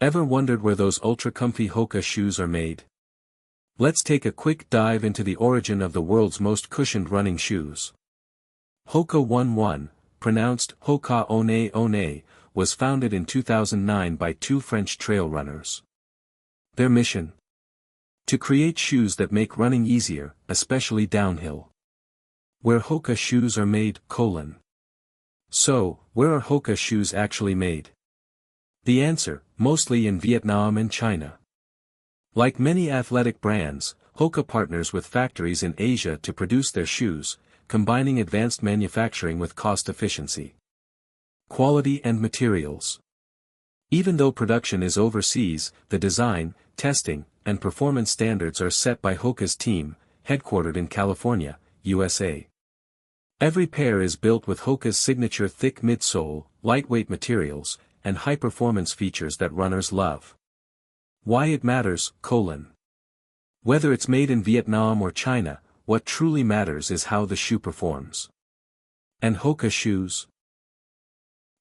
Ever wondered where those ultra-comfy Hoka shoes are made? Let's take a quick dive into the origin of the world's most cushioned running shoes. Hoka One One, pronounced Hoka One One, was founded in 2009 by two French trail runners. Their mission? To create shoes that make running easier, especially downhill. Where Hoka shoes are made, So, where are Hoka shoes actually made? The answer, mostly in Vietnam and China. Like many athletic brands, Hoka partners with factories in Asia to produce their shoes, combining advanced manufacturing with cost efficiency. Quality and materials. Even though production is overseas, the design, testing, and performance standards are set by Hoka's team, headquartered in California, USA. Every pair is built with Hoka's signature thick midsole, lightweight materials, and high-performance features that runners love. Why it matters, Whether it's made in Vietnam or China, what truly matters is how the shoe performs. And Hoka shoes?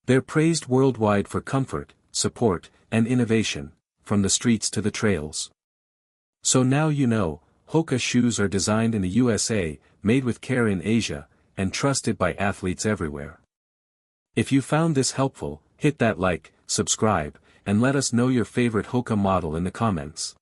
They're praised worldwide for comfort, support, and innovation, from the streets to the trails. So now you know, Hoka shoes are designed in the USA, made with care in Asia, and trusted by athletes everywhere. If you found this helpful, hit that like, subscribe, and let us know your favorite Hoka model in the comments.